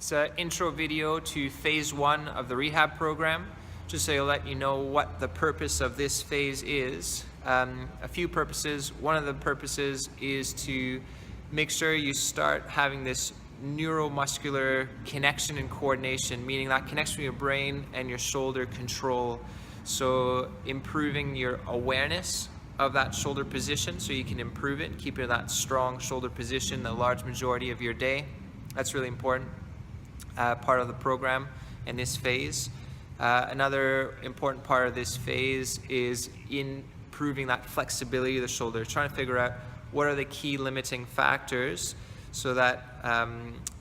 It's an intro video to phase 1 of the rehab program, just so I'll let you know what the purpose of this phase is. A few purposes. One of the purposes is to make sure you start having this neuromuscular connection and coordination, meaning that connection with your brain and your shoulder control. So improving your awareness of that shoulder position so you can improve it and keep it in that strong shoulder position the large majority of your day. That's really important. Part of the program in this phase. Another important part of this phase is improving that flexibility of the shoulder, trying to figure out what are the key limiting factors so that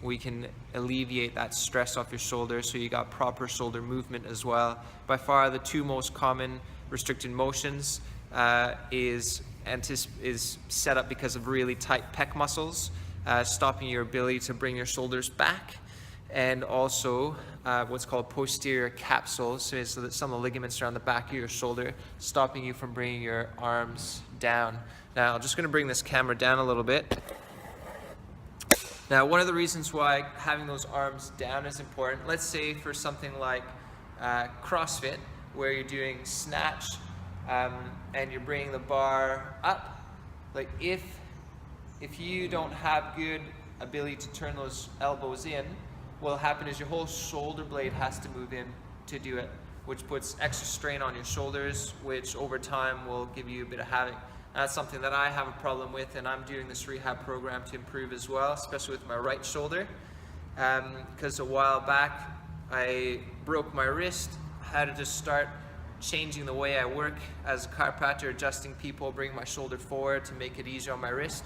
we can alleviate that stress off your shoulder so you got proper shoulder movement as well. By far the two most common restricted motions is set up because of really tight pec muscles, stopping your ability to bring your shoulders back, and also what's called posterior capsules, so that some of the ligaments around the back of your shoulder, stopping you from bringing your arms down. Now I'm just going to bring this camera down a little bit. Now one of the reasons why having those arms down is important, let's say for something like CrossFit, where you're doing snatch and you're bringing the bar up, like if you don't have good ability to turn those elbows in, what will happen is your whole shoulder blade has to move in to do it, which puts extra strain on your shoulders, which over time will give you a bit of havoc. That's something that I have a problem with, and I'm doing this rehab program to improve as well, especially with my right shoulder, because a while back I broke my wrist. I had to just start changing the way I work as a chiropractor, adjusting people, bringing my shoulder forward to make it easier on my wrist.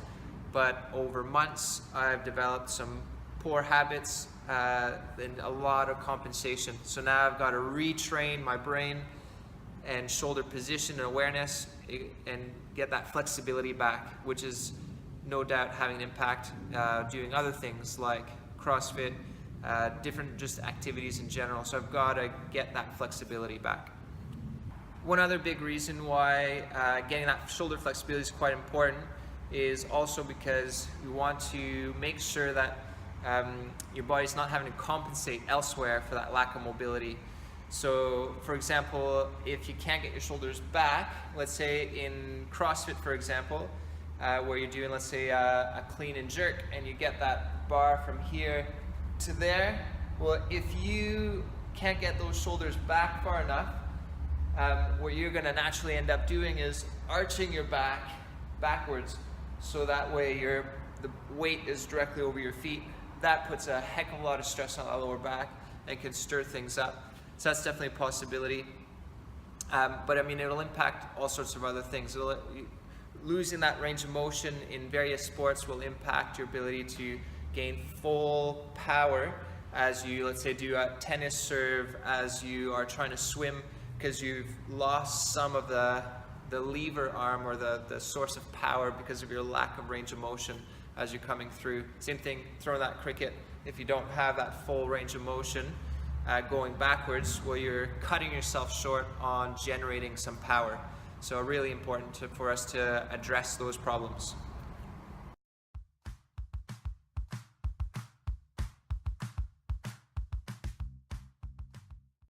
But over months I've developed some poor habits and a lot of compensation. So now I've got to retrain my brain and shoulder position and awareness and get that flexibility back, which is no doubt having an impact doing other things like CrossFit, different just activities in general. So I've got to get that flexibility back. One other big reason why getting that shoulder flexibility is quite important is also because we want to make sure that your body's not having to compensate elsewhere for that lack of mobility. So for example, if you can't get your shoulders back, let's say in CrossFit for example, where you're doing, let's say a clean and jerk, and you get that bar from here to there, well, if you can't get those shoulders back far enough, what you're going to naturally end up doing is arching your back backwards, so that way the weight is directly over your feet. That puts a heck of a lot of stress on the lower back and can stir things up. So that's definitely a possibility. But I mean, it'll impact all sorts of other things. Losing that range of motion in various sports will impact your ability to gain full power as you, let's say, do a tennis serve, as you are trying to swim, because you've lost some of the lever arm or the source of power because of your lack of range of motion as you're coming through. Same thing, throwing that cricket. If you don't have that full range of motion going backwards, well, you're cutting yourself short on generating some power. So really important for us to address those problems.